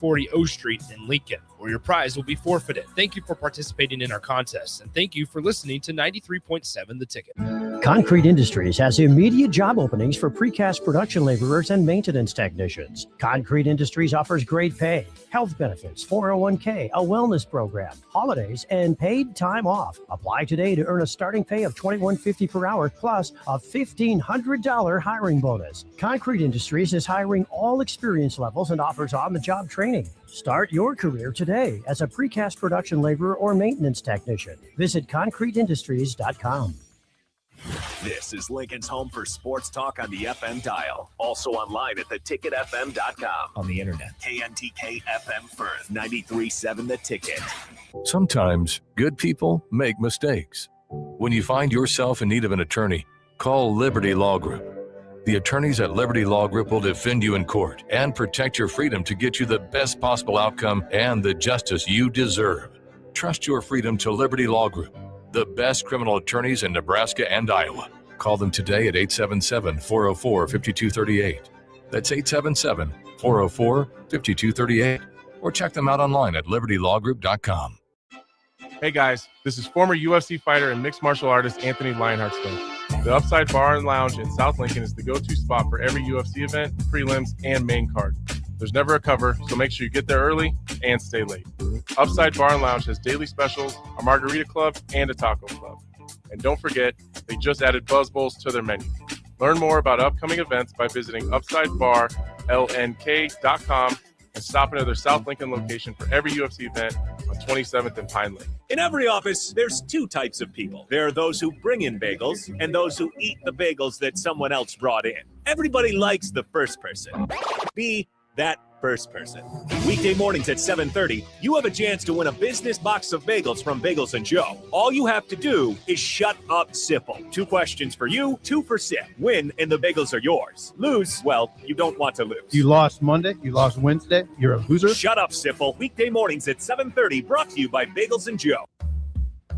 40 O Street in Lincoln, or your prize will be forfeited. Thank you for participating in our contest, and thank you for listening to 93.7 The Ticket. Concrete Industries has immediate job openings for precast production laborers and maintenance technicians. Concrete Industries offers great pay, health benefits, 401k, a wellness program, holidays, and paid time off. Apply today to earn a starting pay of $21.50 per hour plus a $1,500 hiring bonus. Concrete Industries is hiring all experience levels and offers on-the-job training. Start your career today as a precast production laborer or maintenance technician. Visit concreteindustries.com. This is Lincoln's home for sports talk on the FM dial. Also online at theticketfm.com. On the internet. KNTK FM Firth, 93.7 The Ticket. Sometimes good people make mistakes. When you find yourself in need of an attorney, call Liberty Law Group. The attorneys at Liberty Law Group will defend you in court and protect your freedom to get you the best possible outcome and the justice you deserve. Trust your freedom to Liberty Law Group, the best criminal attorneys in Nebraska and Iowa. Call them today at 877-404-5238. That's 877-404-5238. Or check them out online at libertylawgroup.com. Hey guys, this is former UFC fighter and mixed martial artist Anthony Lionheart Smith. The Upside Bar and Lounge in South Lincoln is the go-to spot for every UFC event, prelims, and main card. There's never a cover, so make sure you get there early and stay late. Upside Bar and Lounge has daily specials, a margarita club, and a taco club. And don't forget, they just added Buzz Bowls to their menu. Learn more about upcoming events by visiting UpsideBarLNK.com and stop into their South Lincoln location for every UFC event on 27th and Pine Lake. In every office, there's two types of people. There are those who bring in bagels and those who eat the bagels that someone else brought in. Everybody likes the first person. Be that first person. Weekday mornings at 7:30, you have a chance to win a business box of bagels from Bagels & Joe. All you have to do is shut up, Sipple. 2 questions for you, 2 for Sip. Win, and the bagels are yours. Lose, well, you don't want to lose. You lost Monday, you lost Wednesday, you're a loser. Shut up, Sipple. Weekday mornings at 7:30, brought to you by Bagels & Joe.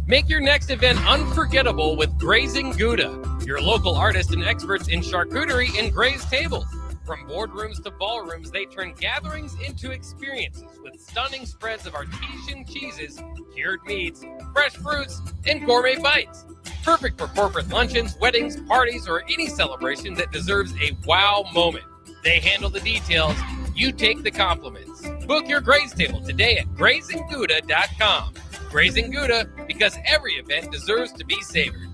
Make your next event unforgettable with Grazing Gouda, your local artists and experts in charcuterie and grazed tables. From boardrooms to ballrooms, they turn gatherings into experiences with stunning spreads of artesian cheeses, cured meats, fresh fruits, and gourmet bites. Perfect for corporate luncheons, weddings, parties, or any celebration that deserves a wow moment. They handle the details. You take the compliments. Book your graze table today at GrazingGouda.com. Grazing Gouda, because every event deserves to be savored.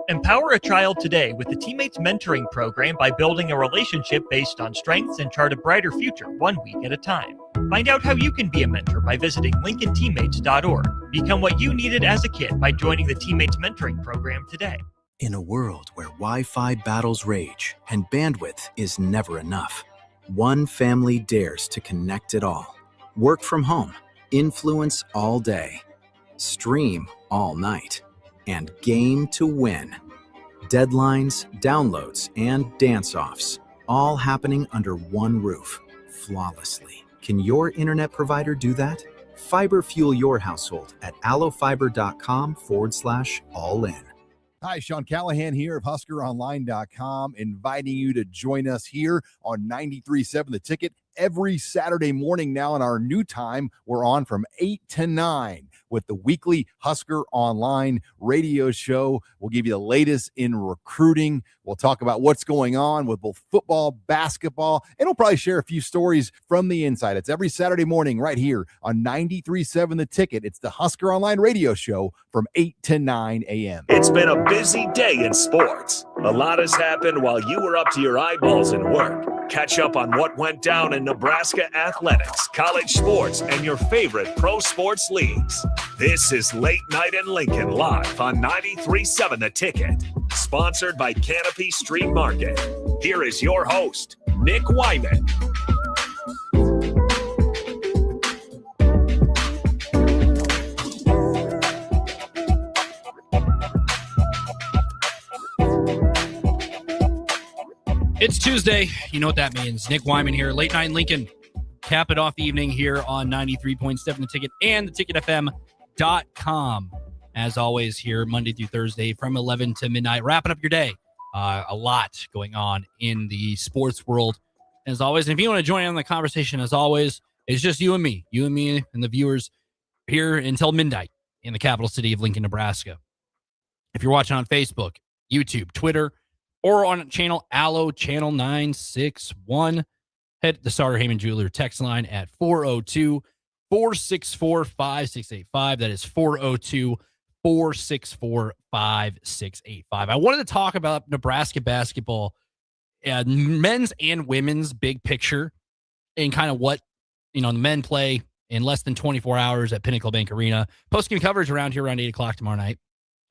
Empower a child today with the Teammates Mentoring Program by building a relationship based on strengths and chart a brighter future 1 week at a time. Find out how you can be a mentor by visiting LincolnTeammates.org. Become what you needed as a kid by joining the Teammates Mentoring Program today. In a world where Wi-Fi battles rage and bandwidth is never enough, one family dares to connect it all. Work from home, influence all day, stream all night, and game to win. Deadlines, downloads, and dance-offs, all happening under one roof, flawlessly. Can your internet provider do that? Fiber fuel your household at allofiber.com/all-in. Hi, Sean Callahan here of HuskerOnline.com, inviting you to join us here on 93.7 The Ticket every Saturday morning now in our new time. We're on from 8 to 9 with the weekly Husker Online radio show. We'll give you the latest in recruiting. We'll talk about what's going on with both football, basketball, and we'll probably share a few stories from the inside. It's every Saturday morning right here on 93.7 The Ticket. It's the Husker Online radio show from 8 to 9 a.m. It's been a busy day in sports. A lot has happened while you were up to your eyeballs in work. Catch up on what went down in Nebraska athletics, college sports, and your favorite pro sports leagues. This is Late Night in Lincoln live on 93.7 The Ticket. Sponsored by Canopy Street Market. Here is your host, Nick Whyman. It's Tuesday. You know what that means. Nick Whyman here, Late Night in Lincoln. Cap it off the evening here on 93.7 The Ticket and theticketfm.com. As always, here Monday through Thursday from 11 to midnight. Wrapping up your day. A lot going on in the sports world. As always, and if you want to join in on the conversation, as always, It's just you and me and the viewers here until midnight in the capital city of Lincoln, Nebraska. If you're watching on Facebook, YouTube, Twitter, or on channel Allo channel 961, head to the Sauter Heyman Jeweler text line at 402-464-5685. That is 402-464-5685. I wanted to talk about Nebraska basketball, men's and women's big picture, and kind of what, the men play in less than 24 hours at Pinnacle Bank Arena. Post-game coverage around here around 8 o'clock tomorrow night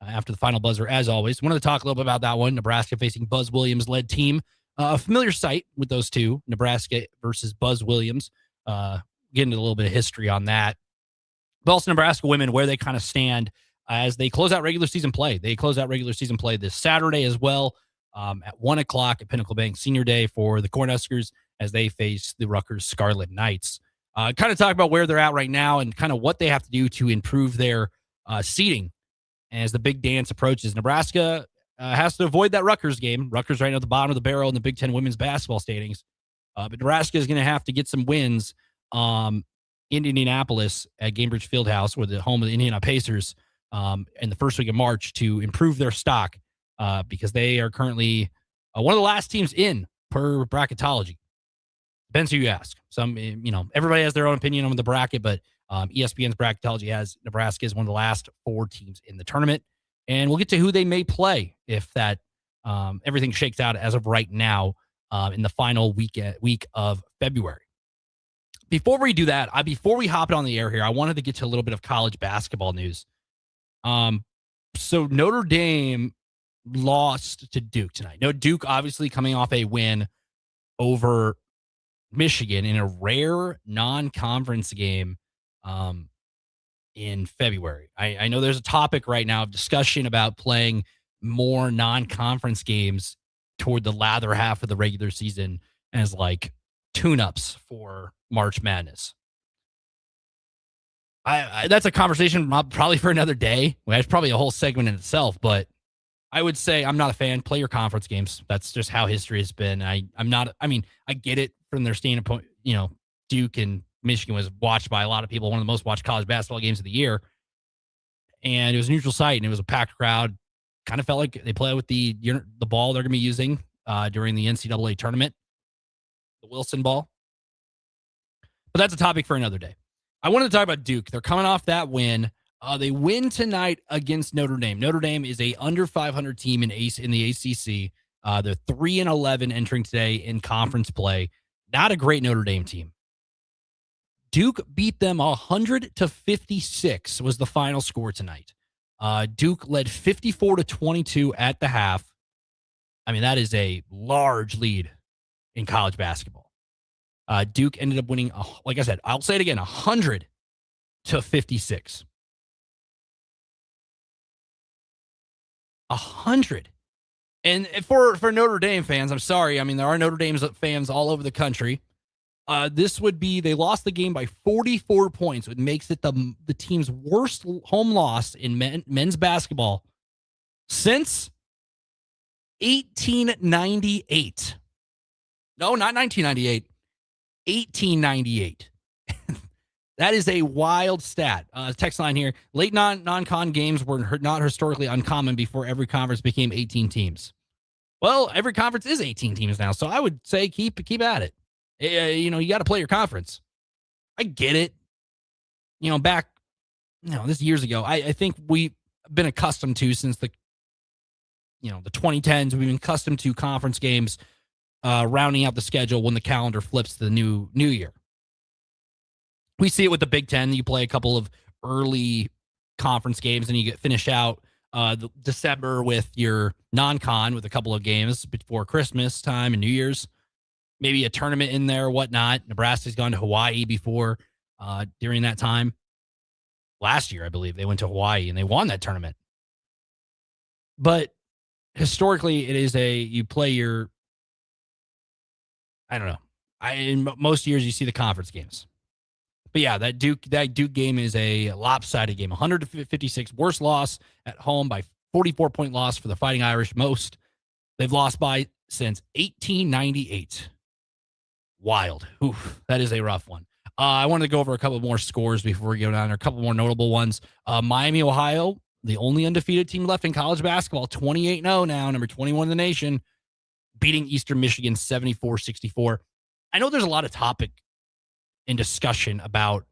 after the final buzzer, as always. Wanted to talk a little bit about that one. Nebraska facing Buzz Williams-led team. A familiar sight with those two, Nebraska versus Buzz Williams. Get into a little bit of history on that. But also Nebraska women, where they kind of stand as they close out regular season play. They close out regular season play this Saturday as well at 1 o'clock at Pinnacle Bank Senior Day for the Cornhuskers as they face the Rutgers Scarlet Knights. Kind of talk about where they're at right now and kind of what they have to do to improve their seeding as the big dance approaches. Nebraska has to avoid that Rutgers game. Rutgers right now at the bottom of the barrel in the Big Ten women's basketball standings. But Nebraska is going to have to get some wins in Indianapolis at Gainbridge Fieldhouse, where the home of the Indiana Pacers, in the first week of March to improve their stock because they are currently one of the last teams in per bracketology. Depends who you ask. Some, everybody has their own opinion on the bracket, but ESPN's bracketology has Nebraska as one of the last 4 teams in the tournament. And we'll get to who they may play if that everything shakes out as of right now in the final week of February. Before we do that, before we hop on the air here, I wanted to get to a little bit of college basketball news. So Notre Dame lost to Duke tonight. No, Duke obviously coming off a win over Michigan in a rare non-conference game in February. I know there's a topic right now of discussion about playing more non-conference games toward the latter half of the regular season as like tune-ups for March Madness. That's a conversation probably for another day. That's probably a whole segment in itself, but I would say I'm not a fan. Play your conference games. That's just how history has been. I get it from their standpoint. Duke and Michigan was watched by a lot of people, one of the most watched college basketball games of the year. And it was a neutral site, and it was a packed crowd. Kind of felt like they play with the ball they're going to be using during the NCAA tournament, the Wilson ball. But that's a topic for another day. I wanted to talk about Duke. They're coming off that win. They win tonight against Notre Dame. Notre Dame is a under 500 team in the ACC. They're 3-11 entering today in conference play. Not a great Notre Dame team. Duke beat them 100-56 was the final score tonight. Duke led 54-22 at the half. That is a large lead in college basketball. Duke ended up winning, like I said, I'll say it again, 100-56. 100. And for Notre Dame fans, I'm sorry. There are Notre Dame fans all over the country. They lost the game by 44 points, which makes it the team's worst home loss in men's basketball since 1898. No, not 1998. 1898. That is a wild stat. Text line here. Late non-con games were not historically uncommon before every conference became 18 teams. Well, every conference is 18 teams now, so I would say keep at it. You got to play your conference. I get it. Back, this years ago, I think we've been accustomed to since the 2010s, we've been accustomed to conference games rounding out the schedule when the calendar flips to the new year. We see it with the Big Ten. You play a couple of early conference games and you finish out December with your non-con with a couple of games before Christmas time and New Year's. Maybe a tournament in there, whatnot. Nebraska's gone to Hawaii before during that time. Last year, I believe, they went to Hawaii and they won that tournament. But historically, it is you play your, I don't know. In most years, you see the conference games. But yeah, that Duke game is a lopsided game. 100-56, worst loss at home by 44-point loss for the Fighting Irish. Most they've lost by since 1898. Wild. Oof, that is a rough one. I wanted to go over a couple more scores before we go down there, a couple more notable ones. Miami, Ohio, the only undefeated team left in college basketball, 28-0 now, number 21 in the nation, beating Eastern Michigan 74-64. I know there's a lot of topic and discussion about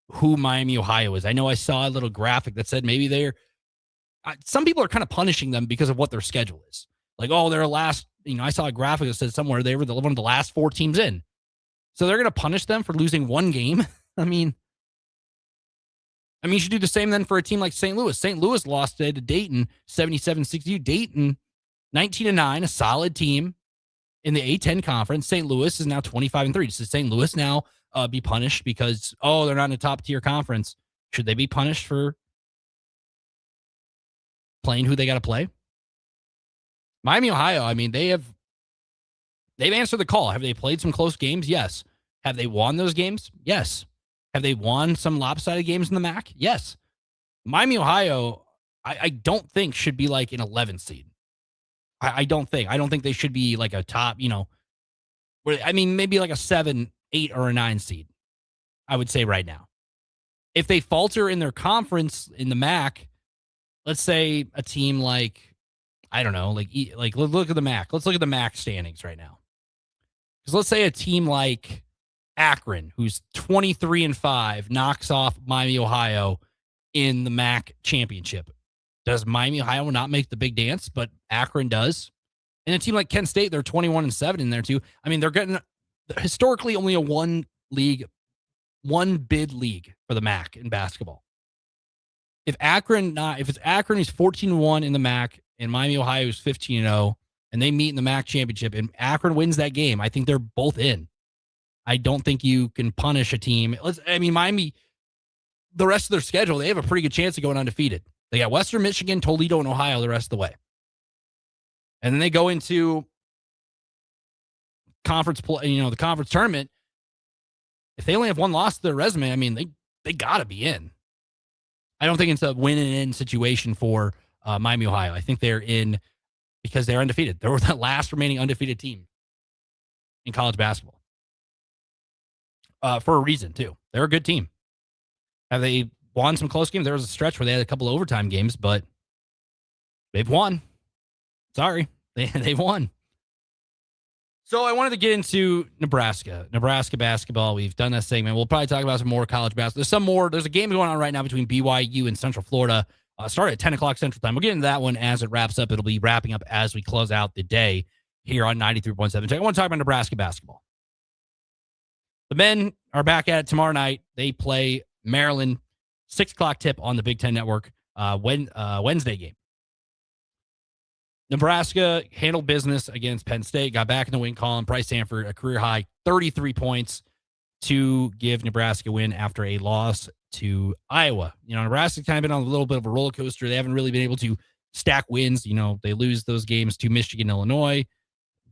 who Miami, Ohio is. I know I saw a little graphic that said maybe some people are kind of punishing them because of what their schedule is. Like, oh, they're last, I saw a graphic that said somewhere they were one of the last 4 teams in. So they're going to punish them for losing one game. I mean, you should do the same then for a team like St. Louis. St. Louis lost today to Dayton, 77-62. Dayton, 19-9, a solid team in the A10 conference. St. Louis is now 25-3. Does St. Louis now be punished because, they're not in a top tier conference? Should they be punished for playing who they got to play? Miami, Ohio, they've answered the call. Have they played some close games? Yes. Have they won those games? Yes. Have they won some lopsided games in the MAC? Yes. Miami, Ohio, I don't think should be like an 11 seed. I don't think. I don't think they should be like a top, maybe like a 7, 8, or a 9 seed, I would say right now. If they falter in their conference in the MAC, let's say a team like, I don't know, like look at the MAC. Let's look at the MAC standings right now. Because let's say a team like Akron, who's 23-5, knocks off Miami, Ohio in the MAC championship. Does Miami, Ohio not make the big dance? But Akron does. And a team like Kent State, they're 21-7 in there too. They're getting historically only a one bid league for the MAC in basketball. If it's Akron who's 14-1 in the MAC and Miami, Ohio is 15-0, and they meet in the MAC championship, and Akron wins that game, I think they're both in. I don't think you can punish a team. Miami, the rest of their schedule, they have a pretty good chance of going undefeated. They got Western Michigan, Toledo, and Ohio the rest of the way. And then they go into conference play, the conference tournament. If they only have one loss to their resume, they got to be in. I don't think it's a win and in situation for Miami, Ohio. I think they're in because they're undefeated. They were the last remaining undefeated team in college basketball. For a reason, too. They're a good team. Have they won some close games? There was a stretch where they had a couple of overtime games, but they've won. Sorry, they've won. So I wanted to get into Nebraska basketball. We've done that segment. We'll probably talk about some more college basketball. There's a game going on right now between BYU and Central Florida. Started at 10 o'clock Central Time. We'll get into that one as it wraps up. It'll be wrapping up as we close out the day here on 93.7. I want to talk about Nebraska basketball. The men are back at it tomorrow night. They play Maryland, 6 o'clock tip on the Big Ten Network, Wednesday game. Nebraska handled business against Penn State, got back in the win column. Bryce Sanford, a career high 33 points to give Nebraska a win after a loss to Iowa. Nebraska's kind of been on a little bit of a roller coaster. They haven't really been able to stack wins. They lose those games to Michigan, Illinois,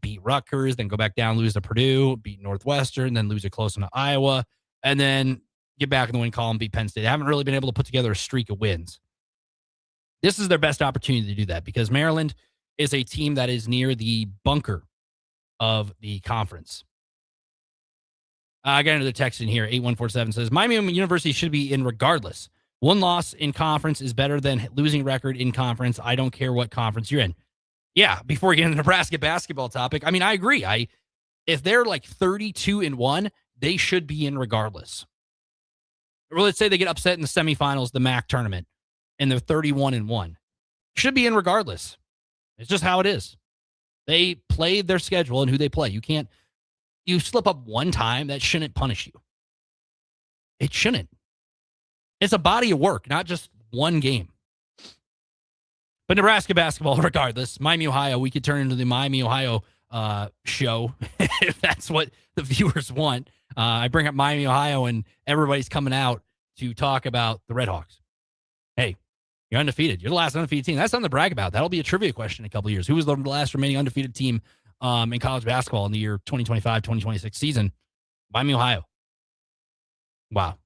beat Rutgers, then go back down, lose to Purdue, beat Northwestern, then lose a close one to Iowa, and then get back in the win column, beat Penn State. They haven't really been able to put together a streak of wins. This is their best opportunity to do that because Maryland is a team that is near the bunker of the conference. I got into the text in here. 8147 says, Miami University should be in regardless. One loss in conference is better than losing record in conference. I don't care what conference you're in. Yeah, before we get into the Nebraska basketball topic, I agree. If they're like 32-1, they should be in regardless. Or let's say they get upset in the semifinals, the MAC tournament, and they're 31-1. Should be in regardless. It's just how it is. They play their schedule and who they play. You slip up one time, that shouldn't punish you. It shouldn't. It's a body of work, not just one game. But Nebraska basketball, regardless, Miami, Ohio, we could turn into the Miami, Ohio show if that's what the viewers want. I bring up Miami, Ohio, and everybody's coming out to talk about the Redhawks. Hey, you're undefeated. You're the last undefeated team. That's something to brag about. That'll be a trivia question in a couple of years. Who was the last remaining undefeated team in college basketball in the year 2025-2026 season? Miami, Ohio. Wow.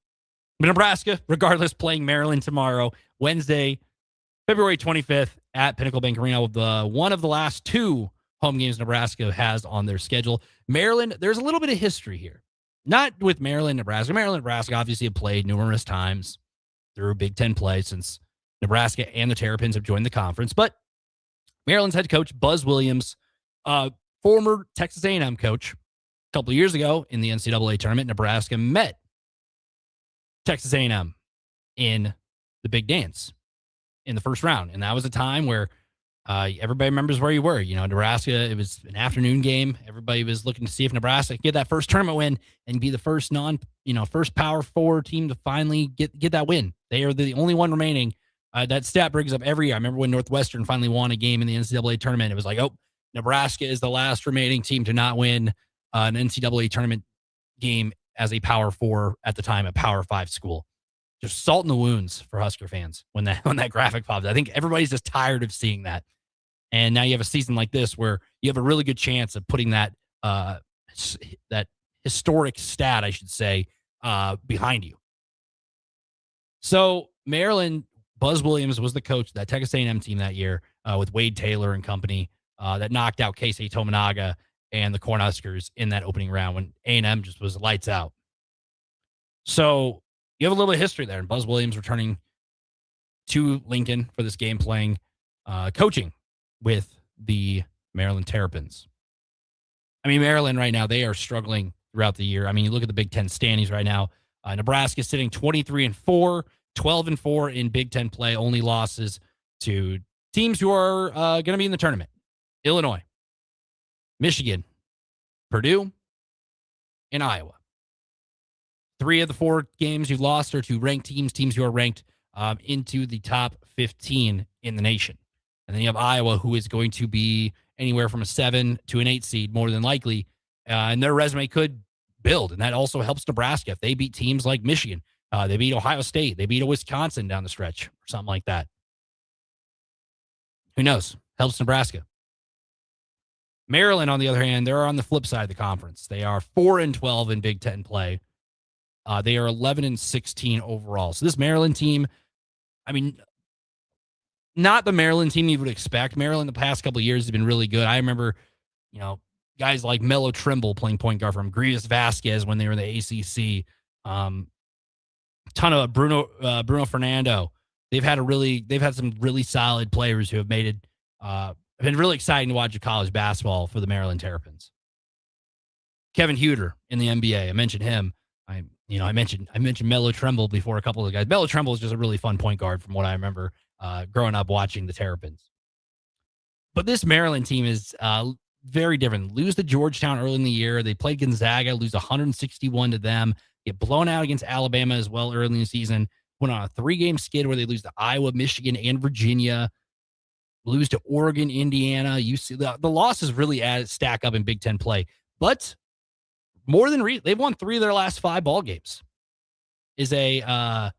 But Nebraska, regardless, playing Maryland tomorrow, Wednesday, February 25th at Pinnacle Bank Arena, with one of the last 2 home games Nebraska has on their schedule. Maryland, there's a little bit of history here. Not with Maryland, Nebraska. Maryland, Nebraska obviously have played numerous times through Big Ten play since Nebraska and the Terrapins have joined the conference. But Maryland's head coach, Buzz Williams, former Texas A&M coach, a couple of years ago in the NCAA tournament, Nebraska met Texas A&M in the Big Dance in the first round. And that was a time where everybody remembers where you were. Nebraska, it was an afternoon game. Everybody was looking to see if Nebraska could get that first tournament win and be the first first Power 4 team to finally get that win. They are the only one remaining. That stat brings up every year. I remember when Northwestern finally won a game in the NCAA tournament. It was like, oh, Nebraska is the last remaining team to not win an NCAA tournament game as a Power 4 at the time, a Power 5 school. Just salt in the wounds for Husker fans when that graphic popped. I think everybody's just tired of seeing that. And now you have a season like this where you have a really good chance of putting that that historic stat, I should say, behind you. So Maryland, Buzz Williams was the coach of that Texas A&M team that year with Wade Taylor and company that knocked out Keisei Tominaga and the Cornhuskers in that opening round when A&M just was lights out. So you have a little bit of history there. And Buzz Williams returning to Lincoln for this game, playing, coaching with the Maryland Terrapins. I mean, Maryland right now, they are struggling throughout the year. I mean, you look at the Big Ten standings right now. Nebraska sitting 23-4, 12-4 in Big Ten play, only losses to teams who are going to be in the tournament. Illinois, Michigan, Purdue, and Iowa. 3 of the 4 games you've lost are to ranked teams who are ranked into the top 15 in the nation. And then you have Iowa, who is going to be anywhere from a 7 to an 8 seed, more than likely. And their resume could build. And that also helps Nebraska. If they beat teams like Michigan, they beat Ohio State, they beat a Wisconsin down the stretch, or something like that. Who knows? Helps Nebraska. Maryland, on the other hand, they're on the flip side of the conference. They are 4-12 in Big Ten play. They are 11-16 overall. So this Maryland team, I mean, not the Maryland team you would expect. Maryland the past couple of years has been really good. I remember, guys like Melo Trimble playing point guard from Grievous Vasquez when they were in the ACC. Ton of Bruno Fernando. They've had some really solid players who have made it. Been really exciting to watch college basketball for the Maryland Terrapins. Kevin Huter in the NBA. I mentioned him. I mentioned Melo Trimble before a couple of guys. Melo Trimble is just a really fun point guard from what I remember growing up watching the Terrapins. But this Maryland team is very different. Lose to Georgetown early in the year. They played Gonzaga, lose 161 to them. Get blown out against Alabama as well early in the season. Went on a 3-game skid where they lose to Iowa, Michigan, and Virginia. Lose to Oregon, Indiana. UC. The losses really stack up in Big Ten play. But more than they've won 3 of their last 5 ball games. Is a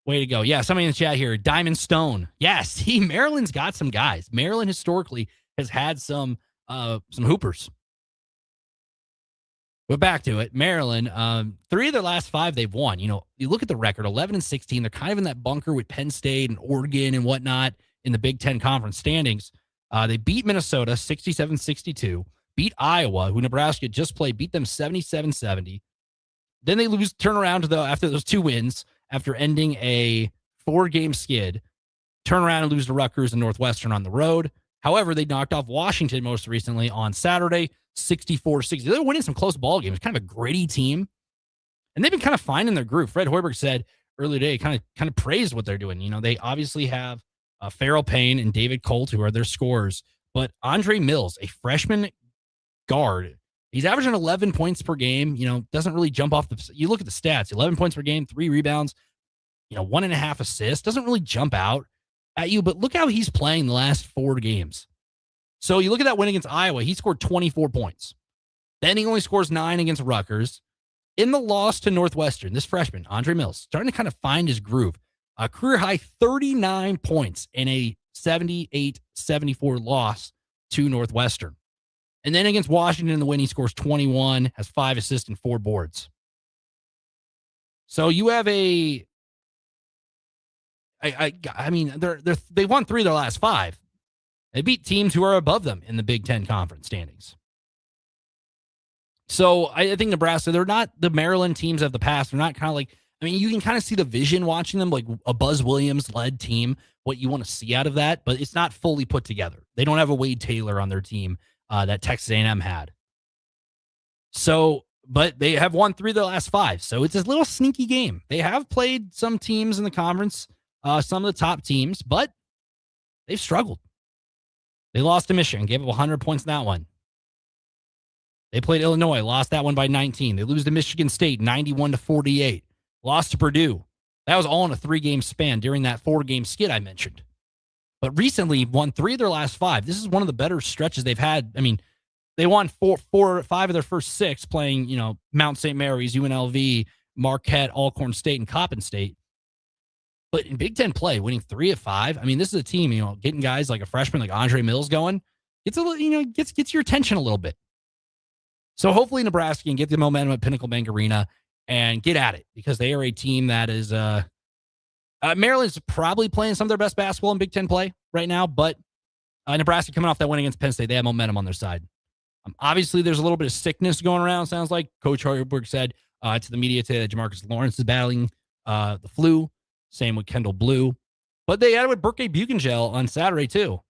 way to go. Yeah, somebody in the chat here, Diamond Stone. Yes, Maryland's got some guys. Maryland historically has had some hoopers. But back to it, Maryland, 3 of their last 5 they've won. You look at the record, 11-16. They're kind of in that bunker with Penn State and Oregon and whatnot in the Big Ten conference standings. They beat Minnesota 67-62. Beat Iowa, who Nebraska just played, beat them 77-70. Then they turn around after those 2 wins, after ending a 4-game skid, turn around and lose to Rutgers and Northwestern on the road. However, they knocked off Washington most recently on Saturday, 64-60. They're winning some close ball games. Kind of a gritty team. And they've been kind of finding their groove. Fred Hoiberg said earlier today, kind of praised what they're doing. They obviously have Farrell Payne and David Colt, who are their scorers. But Andre Mills, a freshman guard, he's averaging 11 points per game. Doesn't really jump off you look at the stats, 11 points per game, 3 rebounds, 1.5 assists. Doesn't really jump out at you, but look how he's playing the last 4 games. So you look at that win against Iowa, he scored 24 points. Then he only scores 9 against Rutgers. In the loss to Northwestern, this freshman, Andre Mills, starting to kind of find his groove. A career high 39 points in a 78-74 loss to Northwestern. And then against Washington in the win, he scores 21, has 5 assists and 4 boards. So you have they won 3 of their last 5. They beat teams who are above them in the Big Ten conference standings. So I think Nebraska, they're not the Maryland teams of the past. They're not kind of like, I mean, you can kind of see the vision watching them, like a Buzz Williams-led team, what you want to see out of that, but it's not fully put together. They don't have a Wade Taylor on their team that Texas A&M had. So, but they have won 3 of their last 5. So it's a little sneaky game. They have played some teams in the conference, some of the top teams, but they've struggled. They lost to Michigan, gave up 100 points in that one. They played Illinois, lost that one by 19. They lose to Michigan State, 91-48. Lost to Purdue. That was all in a 3-game span during that 4-game skid I mentioned. But recently won 3 of their last 5. This is one of the better stretches they've had. I mean, they won 5 of their first 6 playing, Mount St. Mary's, UNLV, Marquette, Alcorn State, and Coppin State. But in Big Ten play, winning 3 of 5, I mean, this is a team, getting guys like a freshman like Andre Mills going, gets a little, gets your attention a little bit. So hopefully Nebraska can get the momentum at Pinnacle Bank Arena and get at it, because they are a team that is Maryland's probably playing some of their best basketball in Big Ten play right now, but Nebraska coming off that win against Penn State, they have momentum on their side. Obviously, there's a little bit of sickness going around, sounds like. Coach Hoiberg said to the media today that Jamarcus Lawrence is battling the flu. Same with Kendall Blue. But they had it with Burke Bugengel on Saturday, too.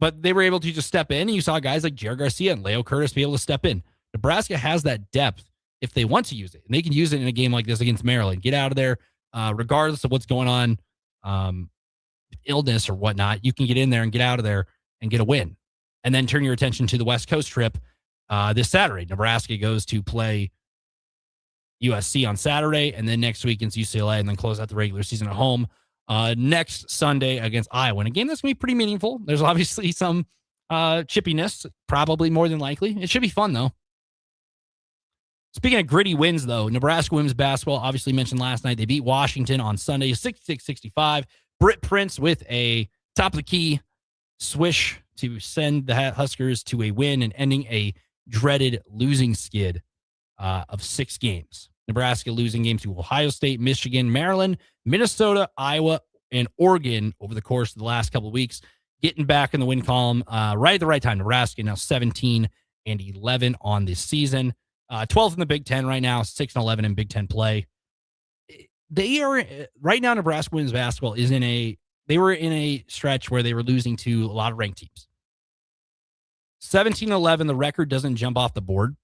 But they were able to just step in, and you saw guys like Jared Garcia and Leo Curtis be able to step in. Nebraska has that depth if they want to use it. And they can use it in a game like this against Maryland. Get out of there, regardless of what's going on, illness or whatnot. You can get in there and get out of there and get a win. And then turn your attention to the West Coast trip this Saturday. Nebraska goes to play USC on Saturday, and then next week against UCLA, and then close out the regular season at home next Sunday against Iowa. And a game that's going to be pretty meaningful. There's obviously some chippiness, probably more than likely. It should be fun, though. Speaking of gritty wins, though, Nebraska women's basketball, obviously mentioned last night, they beat Washington on Sunday, 66-65. Britt Prince with a top-of-the-key swish to send the Huskers to a win and ending a dreaded losing skid of 6 games. Nebraska losing games to Ohio State, Michigan, Maryland, Minnesota, Iowa, and Oregon over the course of the last couple of weeks. Getting back in the win column right at the right time. Nebraska now 17-11 on this season. 12th in the Big Ten right now, 6-11 in Big Ten play. They are right now. Nebraska women's basketball is they were in a stretch where they were losing to a lot of ranked teams. 17-11, the record doesn't jump off the board.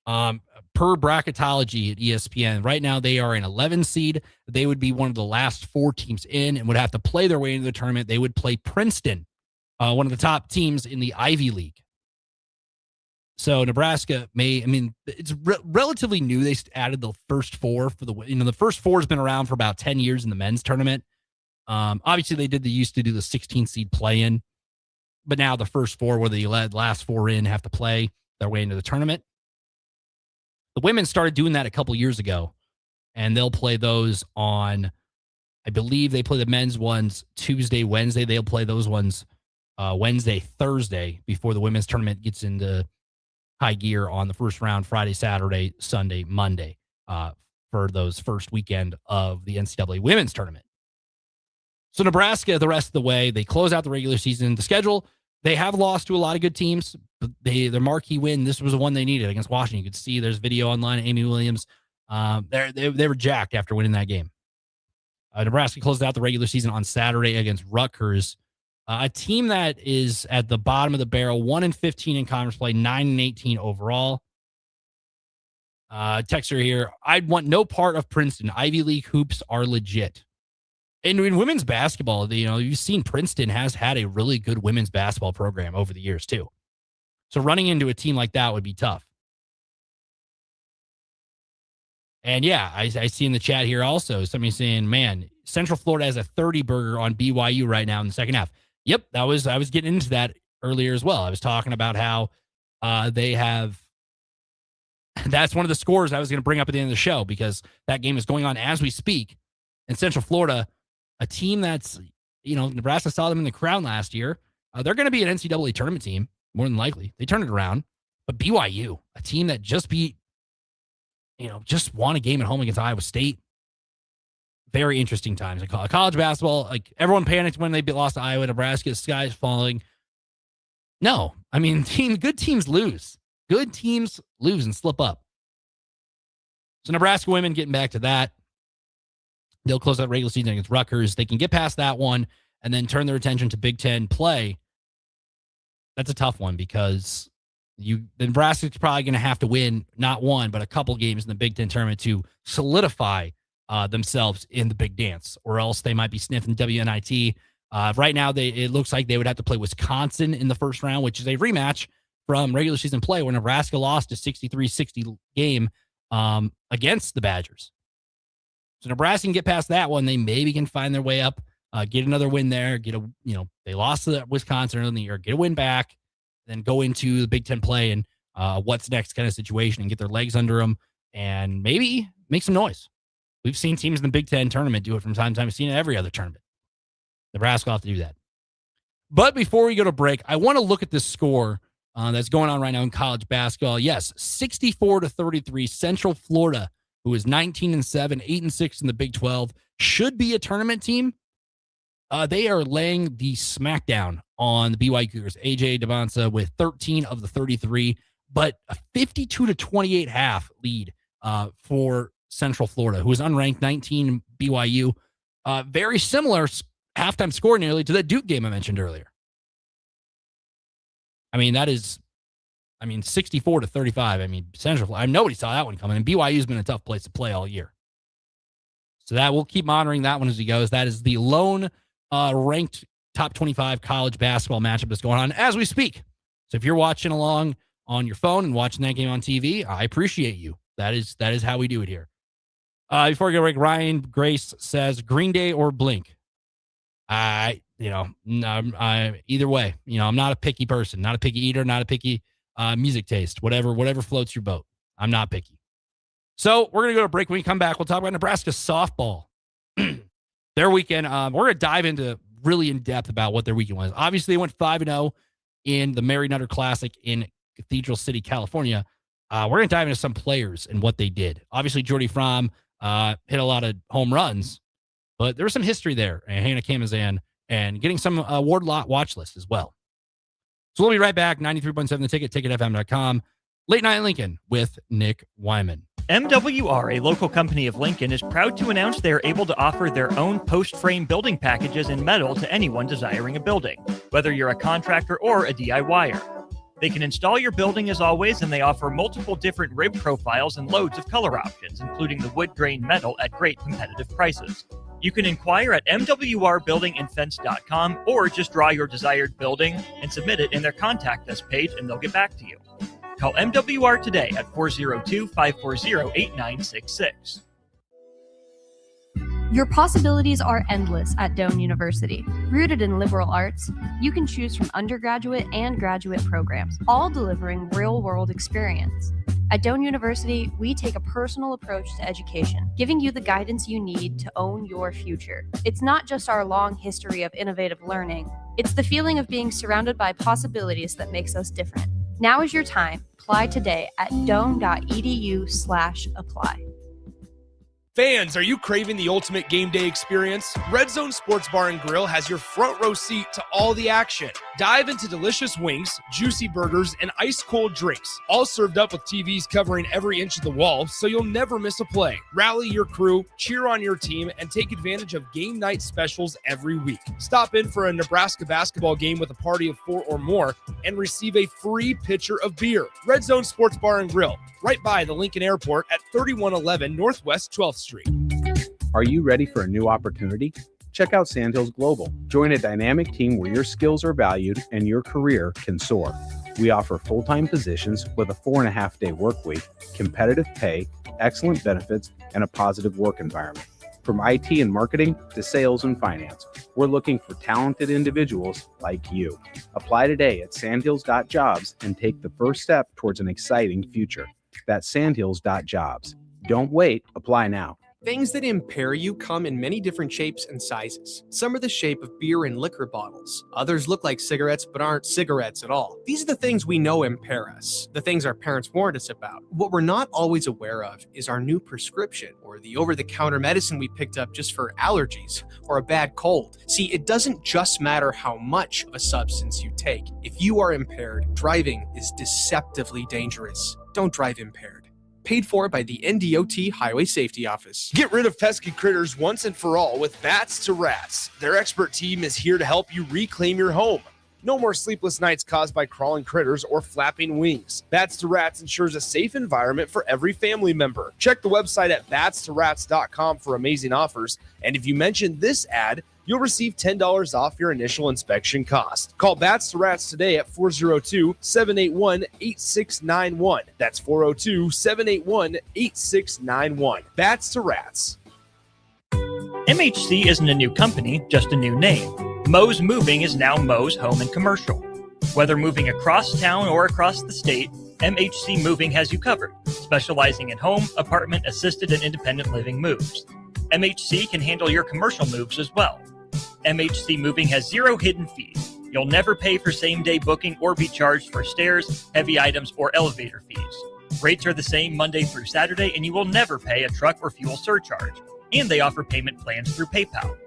Per bracketology at ESPN, right now they are an 11 seed. They would be one of the last 4 teams in and would have to play their way into the tournament. They would play Princeton, one of the top teams in the Ivy League. So Nebraska it's relatively new. They added the first 4 for the first 4 has been around for about 10 years in the men's tournament. Obviously they used to do the 16 seed play-in, but now the first 4 where the last 4 in have to play their way into the tournament. The women started doing that a couple years ago, and they'll play those on, I believe they play the men's ones Tuesday, Wednesday. They'll play those ones Wednesday, Thursday before the women's tournament gets into high gear on the first round, Friday, Saturday, Sunday, Monday for those first weekend of the NCAA women's tournament. So Nebraska, the rest of the way, they close out the regular season. The schedule, they have lost to a lot of good teams, but their marquee win, this was the one they needed against Washington. You could see there's video online of Amy Williams. They were jacked after winning that game. Nebraska closed out the regular season on Saturday against Rutgers, a team that is at the bottom of the barrel, 1-15 in conference play, 9-18 overall. Texter here, I'd want no part of Princeton. Ivy League hoops are legit. And in women's basketball, you've seen Princeton has had a really good women's basketball program over the years, too. So running into a team like that would be tough. And yeah, I see in the chat here also somebody saying, man, Central Florida has a 30 burger on BYU right now in the second half. Yep, I was getting into that earlier as well. I was talking about how they have. That's one of the scores I was going to bring up at the end of the show, because that game is going on as we speak. In Central Florida, a team that's, Nebraska saw them in the crown last year. They're going to be an NCAA tournament team, more than likely. They turned it around. But BYU, a team that just just won a game at home against Iowa State. Very interesting times in college basketball. Like, everyone panicked when they lost to Iowa, Nebraska, the sky's falling. No, good teams lose. Good teams lose and slip up. So Nebraska women, getting back to that, they'll close out regular season against Rutgers. They can get past that one and then turn their attention to Big Ten play. That's a tough one because Nebraska's probably going to have to win not one, but a couple games in the Big Ten tournament to solidify themselves in the big dance, or else they might be sniffing WNIT. Right now, it looks like they would have to play Wisconsin in the first round, which is a rematch from regular season play where Nebraska lost a 63-60 game against the Badgers. So Nebraska can get past that one. They maybe can find their way up, get another win there, they lost to Wisconsin early in the year, get a win back, then go into the Big Ten play and what's next kind of situation and get their legs under them and maybe make some noise. We've seen teams in the Big Ten tournament do it from time to time. We've seen it every other tournament. Nebraska will have to do that. But before we go to break, I want to look at this score that's going on right now in college basketball. Yes, 64-33, Central Florida, who is 19-7, 8-6 in the Big 12, should be a tournament team. They are laying the smackdown on the BYU Cougars. AJ Devonsa with 13 of the 33, but a 52-28 half lead for Central Florida, who is unranked 19 BYU. Very similar halftime score nearly to that Duke game I mentioned earlier. I mean, that is, 64-35. Central Florida, nobody saw that one coming, and BYU's been a tough place to play all year. So that we'll keep monitoring that one as he goes. That is the lone ranked top 25 college basketball matchup that's going on as we speak. So if you're watching along on your phone and watching that game on TV, I appreciate you. That is how we do it here. Before we go break, Ryan Grace says Green Day or Blink. Either way, I'm not a picky person, not a picky eater, not a picky music taste, whatever floats your boat. I'm not picky. So we're going to go to break. When we come back, we'll talk about Nebraska softball. Their weekend, we're going to dive into really in depth about what their weekend was. Obviously, they went 5-0 in the Mary Nutter Classic in Cathedral City, California. We're going to dive into some players and what they did. Obviously, Jordy Fromm hit a lot of home runs, but there was some history there. And Hannah Kamazan and getting some award lot watch list as well. So we'll be right back. 93.7 The Ticket, ticketfm.com. Late Night Lincoln with Nick Whyman. MWR, a local company of Lincoln, is proud to announce they are able to offer their own post-frame building packages in metal to anyone desiring a building, whether you're a contractor or a DIYer. They can install your building as always, and they offer multiple different rib profiles and loads of color options, including the wood grain metal at great competitive prices. You can inquire at mwrbuildingandfence.com or just draw your desired building and submit it in their contact us page, and they'll get back to you. Call MWR today at 402-540-8966. Your possibilities are endless at Doane University. Rooted in liberal arts, you can choose from undergraduate and graduate programs, all delivering real-world experience. At Doane University, we take a personal approach to education, giving you the guidance you need to own your future. It's not just our long history of innovative learning, it's the feeling of being surrounded by possibilities that makes us different. Now is your time. Apply today at doane.edu/apply. Fans, are you craving the ultimate game day experience? Red Zone Sports Bar and Grill has your front row seat to all the action. Dive into delicious wings, juicy burgers, and ice-cold drinks, all served up with TVs covering every inch of the wall, so you'll never miss a play. Rally your crew, cheer on your team, and take advantage of game night specials every week. Stop in for a Nebraska basketball game with a party of 4 or more and receive a free pitcher of beer. Red Zone Sports Bar and Grill, right by the Lincoln Airport at 3111 Northwest 12th Street. Are you ready for a new opportunity? Check out Sandhills Global. Join a dynamic team where your skills are valued and your career can soar. We offer full-time positions with a 4.5-day work week, competitive pay, excellent benefits, and a positive work environment. From IT and marketing to sales and finance, we're looking for talented individuals like you. Apply today at sandhills.jobs and take the first step towards an exciting future. That's sandhills.jobs. Don't wait, apply now. Things that impair you come in many different shapes and sizes. Some are the shape of beer and liquor bottles. Others look like cigarettes but aren't cigarettes at all. These are the things we know impair us, the things our parents warned us about. What we're not always aware of is our new prescription, or the over-the-counter medicine we picked up just for allergies or a bad cold. See, it doesn't just matter how much of a substance you take. If you are impaired, driving is deceptively dangerous. Don't drive impaired. Paid for by the NDOT Highway Safety Office. Get rid of pesky critters once and for all with Bats to Rats. Their expert team is here to help you reclaim your home. No more sleepless nights caused by crawling critters or flapping wings. Bats to Rats ensures a safe environment for every family member. Check the website at batstoRats.com for amazing offers. And if you mention this ad, you'll receive $10 off your initial inspection cost. Call Bats to Rats today at 402-781-8691. That's 402-781-8691. Bats to Rats. MHC isn't a new company, just a new name. Moe's Moving is now Moe's Home and Commercial. Whether moving across town or across the state, MHC Moving has you covered, specializing in home, apartment, assisted, and independent living moves. MHC can handle your commercial moves as well. MHC Moving has 0 hidden fees. You'll never pay for same-day booking or be charged for stairs, heavy items, or elevator fees. Rates are the same Monday through Saturday, and you will never pay a truck or fuel surcharge. And they offer payment plans through PayPal.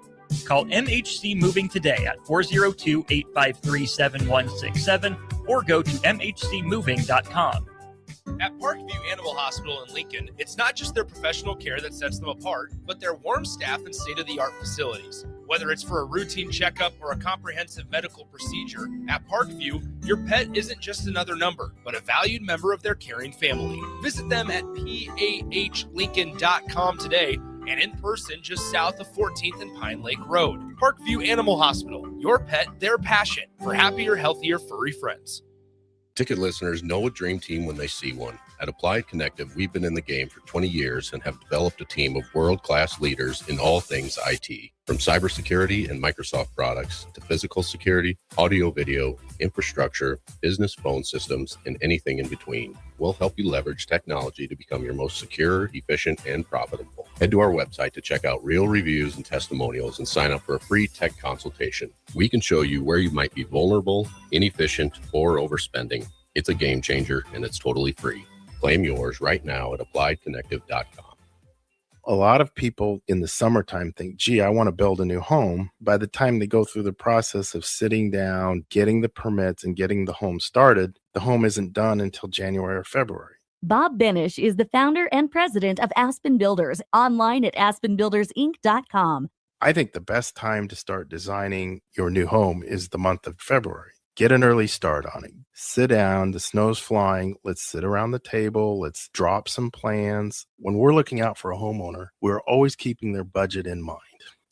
Call MHC Moving today at 402-853-7167 or go to mhcmoving.com. At Parkview Animal Hospital in Lincoln, it's not just their professional care that sets them apart, but their warm staff and state-of-the-art facilities. Whether it's for a routine checkup or a comprehensive medical procedure, at Parkview, your pet isn't just another number, but a valued member of their caring family. Visit them at pahlincoln.com today and in person just south of 14th and Pine Lake Road. Parkview Animal Hospital, your pet, their passion for happier, healthier, furry friends. Ticket listeners know a dream team when they see one. At Applied Connective, we've been in the game for 20 years and have developed a team of world-class leaders in all things IT. From cybersecurity and Microsoft products to physical security, audio-video, infrastructure, business phone systems, and anything in between. We'll help you leverage technology to become your most secure, efficient, and profitable. Head to our website to check out real reviews and testimonials and sign up for a free tech consultation. We can show you where you might be vulnerable, inefficient, or overspending. It's a game changer, and it's totally free. Claim yours right now at appliedconnective.com. A lot of people in the summertime think, gee, I want to build a new home. By the time they go through the process of sitting down, getting the permits, and getting the home started, the home isn't done until January or February. Bob Benish is the founder and president of Aspen Builders, online at aspenbuildersinc.com. I think the best time to start designing your new home is the month of February. Get an early start on it. Sit down. The snow's flying. Let's sit around the table. Let's drop some plans. When we're looking out for a homeowner, we're always keeping their budget in mind.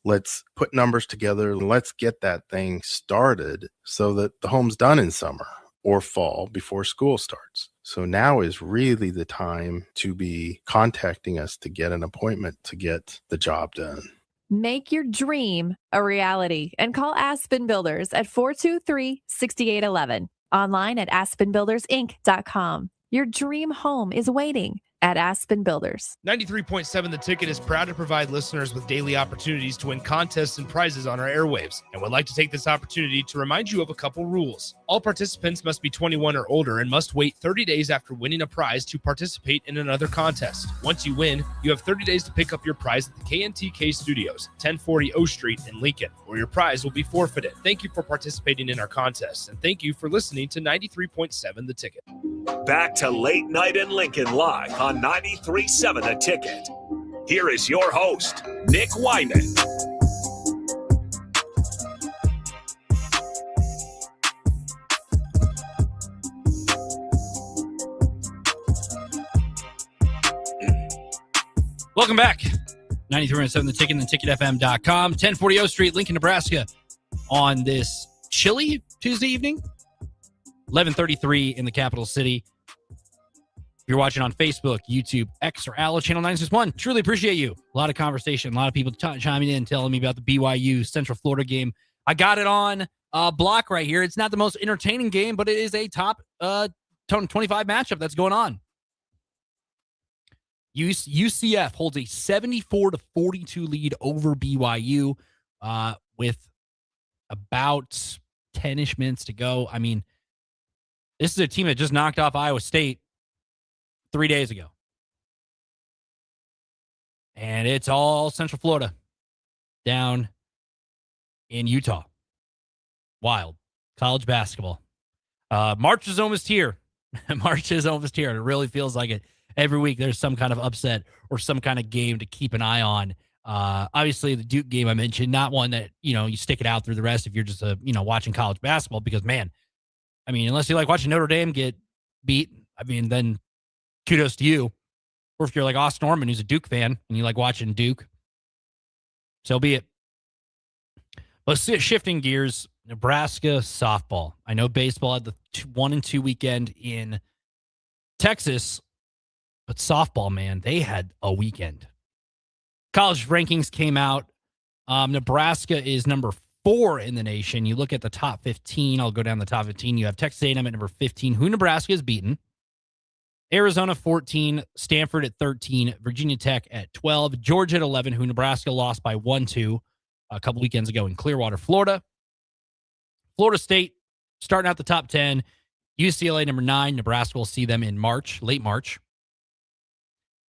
Let's put numbers together and let's get that thing started so that the home's done in summer or fall before school starts. So now is really the time to be contacting us to get an appointment to get the job done. Make your dream a reality and call Aspen Builders at 423-6811. Online at aspenbuildersinc.com. Your dream home is waiting at Aspen Builders. 93.7 The Ticket is proud to provide listeners with daily opportunities to win contests and prizes on our airwaves, and would like to take this opportunity to remind you of a couple rules. All participants must be 21 or older and must wait 30 days after winning a prize to participate in another contest. Once you win, you have 30 days to pick up your prize at the KNTK Studios, 1040 O Street in Lincoln, or your prize will be forfeited. Thank you for participating in our contests, and thank you for listening to 93.7 The Ticket. Back to Late Night in Lincoln live on 93.7 The Ticket. Here is your host, Nick Whyman. Welcome back. 93.7 The Ticket and theticketfm.com. 1040 O Street, Lincoln, Nebraska on this chilly Tuesday evening. 11:33 in the capital city. If you're watching on Facebook, YouTube, X, or Allo Channel 961, truly appreciate you. A lot of conversation, a lot of people chiming in, telling me about the BYU Central Florida game. I got it on block right here. It's not the most entertaining game, but it is a top 25 matchup that's going on. UCF holds a 74-42 lead over BYU with about 10-ish minutes to go. I mean, this is a team that just knocked off Iowa State 3 days ago. And it's all Central Florida down in Utah. Wild. College basketball. March is almost here. March is almost here. It really feels like it. Every week there's some kind of upset or some kind of game to keep an eye on. Obviously, the Duke game I mentioned, not one that, you stick it out through the rest if you're just, watching college basketball because, man, I mean, unless you like watching Notre Dame get beat, I mean, then kudos to you. Or if you're like Austin Norman, who's a Duke fan, and you like watching Duke, so be it. But shifting gears, Nebraska softball. I know baseball had the 1-2 weekend in Texas, but softball, man, they had a weekend. College rankings came out. Nebraska is number 4 in the nation. You look at the top 15. I'll go down the top 15. You have Texas A&M at number 15, who Nebraska has beaten. Arizona 14, Stanford at 13, Virginia Tech at 12, Georgia at 11, who Nebraska lost by 1-2 a couple weekends ago in Clearwater, Florida. Florida State starting out the top 10. UCLA number 9. Nebraska will see them in March, late March.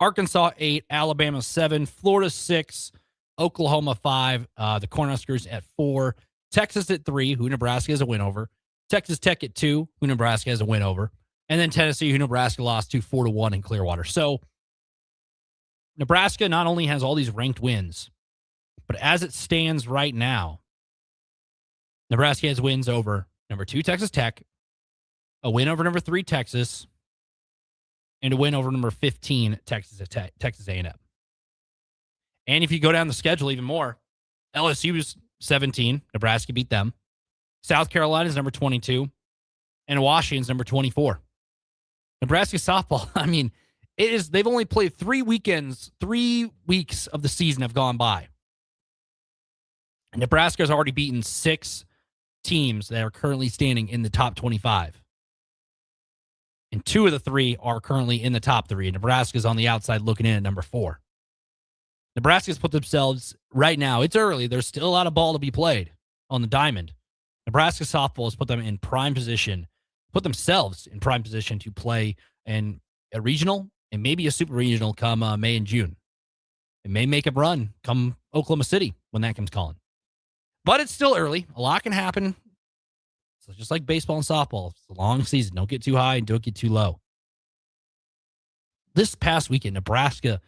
Arkansas 8, Alabama 7, Florida 6, Oklahoma 5, the Cornhuskers at 4, Texas at 3, who Nebraska has a win over, Texas Tech at 2, who Nebraska has a win over, and then Tennessee, who Nebraska lost to 4-1 in Clearwater. So Nebraska not only has all these ranked wins, but as it stands right now, Nebraska has wins over number 2, Texas Tech, a win over number 3, Texas, and a win over number 15, Texas A&M. And if you go down the schedule even more, LSU is 17. Nebraska beat them. South Carolina is number 22. And Washington's number 24. Nebraska softball, I mean, they've only played 3 weekends, 3 weeks of the season have gone by. Nebraska has already beaten 6 teams that are currently standing in the top 25. And 2 of the 3 are currently in the top 3. Nebraska's on the outside looking in at number 4. Nebraska's put themselves right now. It's early. There's still a lot of ball to be played on the diamond. Nebraska softball has put them in prime position, put themselves in prime position to play in a regional and maybe a super regional come May and June. It may make a run come Oklahoma City when that comes calling. But it's still early. A lot can happen. So just like baseball and softball, it's a long season. Don't get too high and don't get too low. This past weekend, Nebraska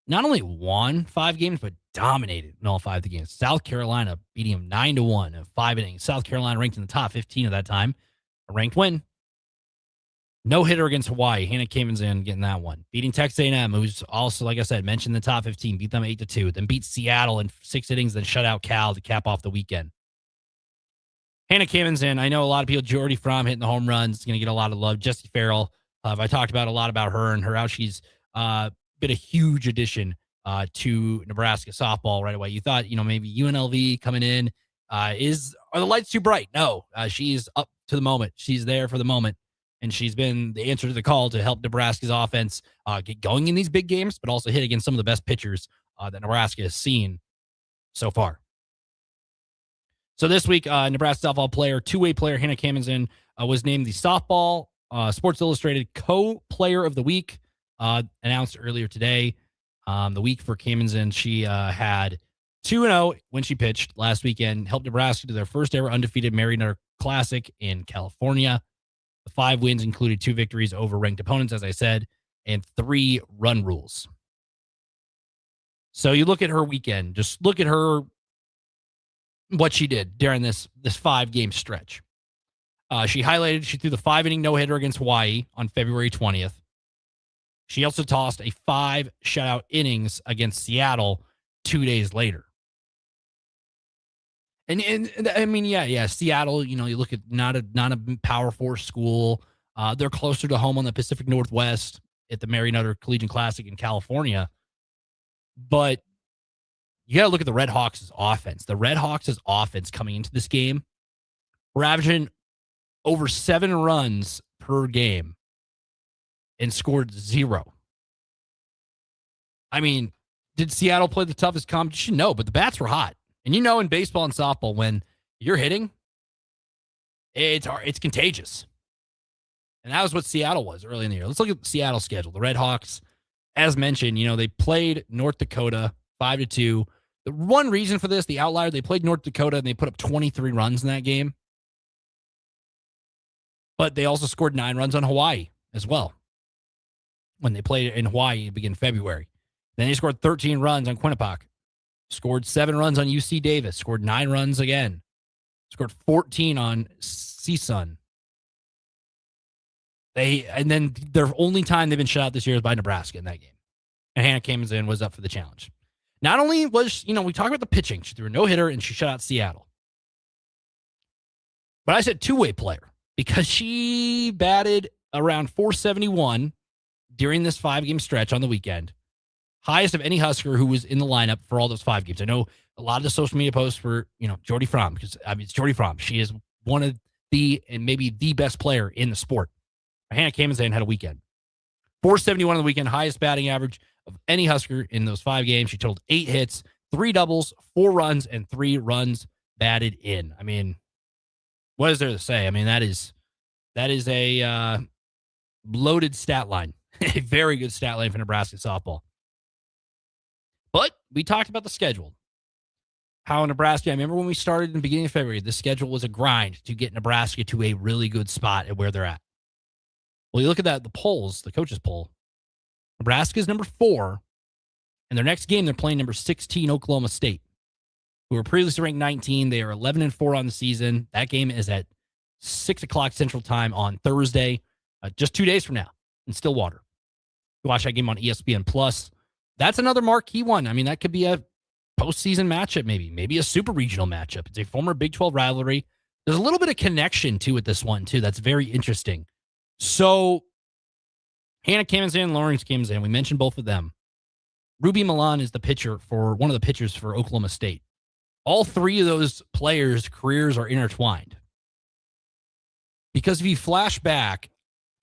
not only won 5 games, but dominated in all 5 of the games. South Carolina beating them 9-1 in 5 innings. South Carolina ranked in the top 15 at that time. A ranked win. No hitter against Hawaii. Hannah Camen's in getting that one. Beating Texas A&M, who's also, like I said, mentioned in the top 15. Beat them 8-2. Then beat Seattle in 6 innings, then shut out Cal to cap off the weekend. Hannah Camen's in. I know a lot of people, Jordy Fromm hitting the home runs. Is going to get a lot of love. Jesse Farrell, I talked about a lot about her and how she's been a huge addition to Nebraska softball right away. You thought, maybe UNLV coming in. Are the lights too bright? No, she's up to the moment. She's there for the moment. And she's been the answer to the call to help Nebraska's offense get going in these big games, but also hit against some of the best pitchers that Nebraska has seen so far. So this week, Nebraska softball player, 2-way player, Hannah Camen's was named the Softball Sports Illustrated Co-Player of the Week, announced earlier today. The week for Camen's, she had 2-0 when she pitched last weekend, helped Nebraska to their first ever undefeated Mariner Classic in California. The 5 wins included 2 victories over ranked opponents, as I said, and 3 run rules. So you look at her weekend, just look at her, what she did during this 5-game stretch. She threw the 5-inning no-hitter against Hawaii on February 20th. She also tossed a 5 shutout innings against Seattle 2 days later. And I mean, yeah, Seattle, you look at not a Power 4 school. They're closer to home on the Pacific Northwest at the Mary Nutter Collegiate Classic in California. But you got to look at the Red Hawks' offense. The Red Hawks' offense coming into this game, we're averaging over 7 runs per game and scored 0. I mean, did Seattle play the toughest competition? No, but the bats were hot. And in baseball and softball, when you're hitting, it's contagious. And that was what Seattle was early in the year. Let's look at the Seattle schedule. The Red Hawks, as mentioned, they played North Dakota 5-2. The one reason for this, the outlier, they played North Dakota and they put up 23 runs in that game. But they also scored 9 runs on Hawaii as well when they played in Hawaii beginning February. Then they scored 13 runs on Quinnipiac. Scored 7 runs on UC Davis. Scored 9 runs again. Scored 14 on CSUN. And then their only time they've been shut out this year is by Nebraska in that game. And Hannah Kamenzan was up for the challenge. Not only was, we talk about the pitching. She threw a no-hitter and she shut out Seattle. But I said two-way player because she batted around 471 during this 5-game stretch on the weekend. Highest of any Husker who was in the lineup for all those 5 games. I know a lot of the social media posts were, Jordy Fromm, because it's Jordy Fromm. She is one of and maybe the best player in the sport. Hannah Kamenzan had a weekend. 471 on the weekend, highest batting average of any Husker in those 5 games. She totaled 8 hits, 3 doubles, 4 runs, and 3 runs batted in. I mean, what is there to say? I mean, that is a loaded stat line. A very good stat line for Nebraska softball. But we talked about the schedule. How Nebraska, I remember when we started in the beginning of February, the schedule was a grind to get Nebraska to a really good spot at where they're at. Well, you look at that, the polls, the coaches poll. Nebraska is number 4, and their next game they're playing number 16 Oklahoma State, who were previously ranked 19. They are 11-4 on the season. That game is at 6 o'clock Central Time on Thursday, just 2 days from now in Stillwater. You watch that game on ESPN Plus. That's another marquee one. I mean, that could be a postseason matchup, maybe a super regional matchup. It's a former Big 12 rivalry. There's a little bit of connection to it, this one, too. That's very interesting. So, Hannah Kamenzan and Lawrence Kamenzan, we mentioned both of them. Ruby Milan is one of the pitchers for Oklahoma State. All 3 of those players' careers are intertwined. Because if you flash back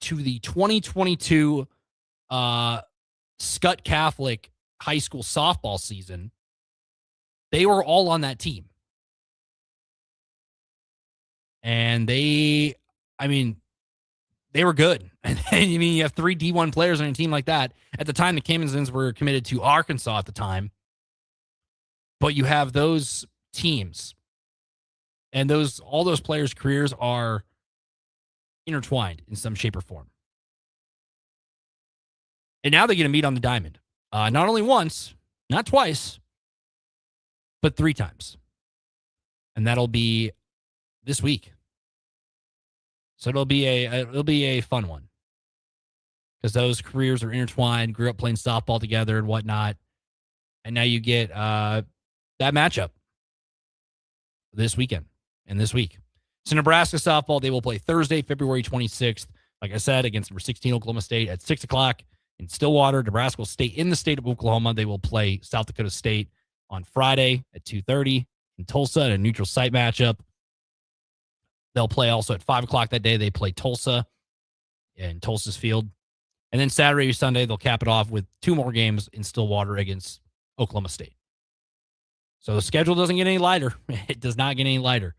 to the 2022 Scott Catholic high school softball season, they were all on that team. And they were good. And you have 3 D1 players on a team like that. At the time, the Kamenzans were committed to Arkansas at the time. But you have those teams. And all those players' careers are intertwined in some shape or form. And now they get to meet on the diamond. Not only once, not twice, but 3 times. And that'll be this week. So it'll be a fun one. Because those careers are intertwined, grew up playing softball together and whatnot. And now you get that matchup this weekend and this week. So Nebraska softball, they will play Thursday, February 26th. Like I said, against number 16 Oklahoma State at 6 o'clock in Stillwater. Nebraska will stay in the state of Oklahoma. They will play South Dakota State on Friday at 2:30 in Tulsa in a neutral site matchup. They'll play also at 5 o'clock that day. They play Tulsa in Tulsa's field. And then Saturday, Sunday, they'll cap it off with 2 more games in Stillwater against Oklahoma State. So the schedule doesn't get any lighter. It does not get any lighter.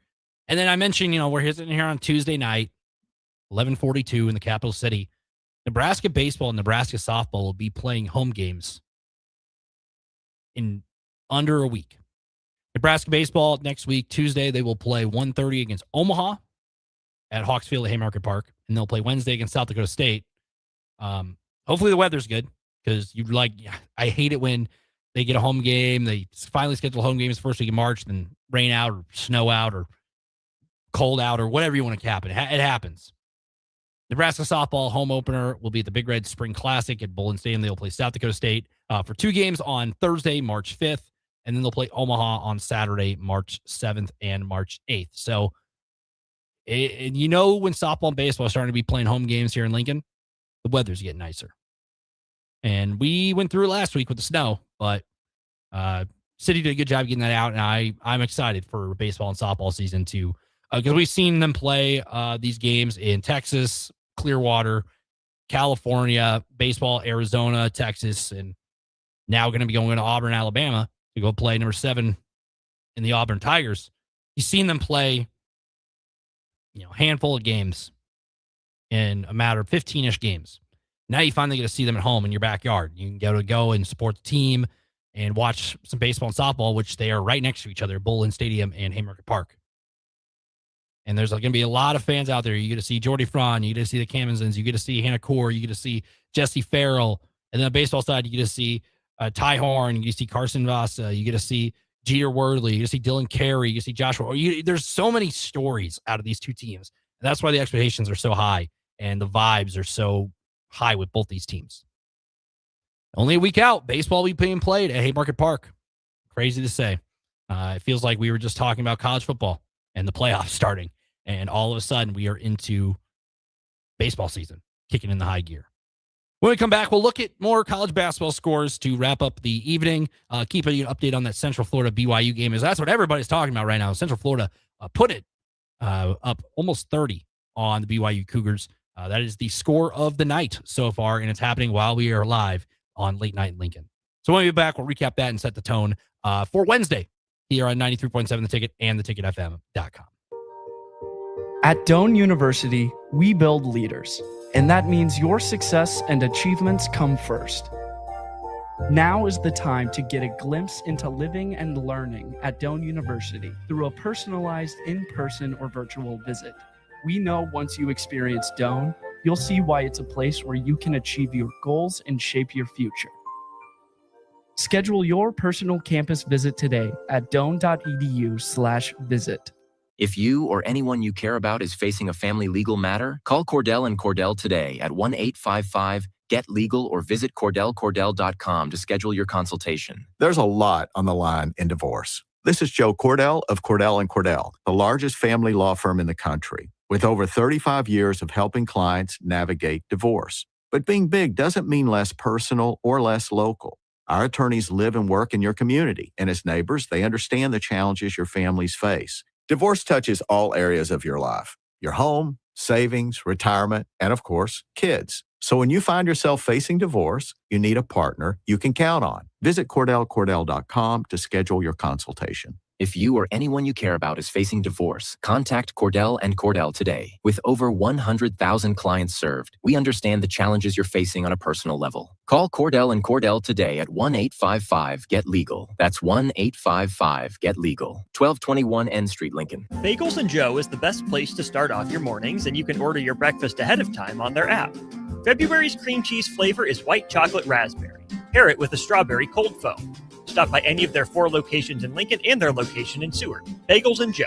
And then I mentioned, we're sitting here on Tuesday night, 11:42 in the capital city. Nebraska baseball and Nebraska softball will be playing home games in under a week. Nebraska baseball next week, Tuesday, they will play 1:30 against Omaha at Hawks Field at Haymarket Park, and they'll play Wednesday against South Dakota State. Hopefully the weather's good, because I hate it when they get a home game. They finally schedule home games first week of March, then rain out or snow out or cold out or whatever you want to cap it. It happens. Nebraska softball home opener will be at the Big Red Spring Classic at Bowling Stadium. They will play South Dakota State for 2 games on Thursday, March 5th, and then they'll play Omaha on Saturday, March 7th and March 8th. So, when softball and baseball are starting to be playing home games here in Lincoln, the weather's getting nicer. And we went through it last week with the snow, but City did a good job getting that out, and I'm excited for baseball and softball season too, because we've seen them play these games in Texas, Clearwater, California, baseball, Arizona, Texas, and now going to be going to Auburn, Alabama to go play number 7 in the Auburn Tigers. You've seen them play, a handful of games in a matter of 15-ish games. Now you finally get to see them at home in your backyard. You can go and support the team and watch some baseball and softball, which they are right next to each other, Bullen Stadium and Haymarket Park. And there's going to be a lot of fans out there. You get to see Jordy Fraun, you get to see the Camazins, you get to see Hannah Core, you get to see Jesse Farrell. And then on the baseball side, you get to see Ty Horn, you get to see Carson Vasa, you get to see Jeter Worley, you get to see Dylan Carey, you get to see Joshua. There's so many stories out of these two teams. And that's why the expectations are so high and the vibes are so high with both these teams. Only a week out, baseball will be being played at Haymarket Park. Crazy to say. It feels like we were just talking about college football and the playoffs starting, and all of a sudden we are into baseball season, kicking in the high gear. When we come back, we'll look at more college basketball scores to wrap up the evening. Keep you an update on that Central Florida BYU game, as that's what everybody's talking about right now. Central Florida put it up almost 30 on the BYU Cougars. That is the score of the night so far, and it's happening while we are live on Late Night Lincoln. So when we get back, we'll recap that and set the tone for Wednesday here on 93.7 The Ticket and theticketfm.com. At Doane University, we build leaders, and that means your success and achievements come first. Now is the time to get a glimpse into living and learning at Doane University through a personalized in-person or virtual visit. We know once you experience Doane, you'll see why it's a place where you can achieve your goals and shape your future. Schedule your personal campus visit today at doane.edu/visit. If you or anyone you care about is facing a family legal matter, call Cordell & Cordell today at 1-855-GET-LEGAL or visit CordellCordell.com to schedule your consultation. There's a lot on the line in divorce. This is Joe Cordell of Cordell & Cordell, the largest family law firm in the country, with over 35 years of helping clients navigate divorce. But being big doesn't mean less personal or less local. Our attorneys live and work in your community, and as neighbors, they understand the challenges your families face. Divorce touches all areas of your life: your home, savings, retirement, and of course, kids. So when you find yourself facing divorce, you need a partner you can count on. Visit CordellCordell.com to schedule your consultation. If you or anyone you care about is facing divorce, contact Cordell & Cordell today. With over 100,000 clients served, we understand the challenges you're facing on a personal level. Call Cordell & Cordell today at 1-855-GET-LEGAL. That's 1-855-GET-LEGAL. 1221 N Street, Lincoln. Bagels & Joe is the best place to start off your mornings, and you can order your breakfast ahead of time on their app. February's cream cheese flavor is white chocolate raspberry. Pair it with a strawberry cold foam. Stop by any of their 4 locations in Lincoln and their location in Seward. Bagels & Joe.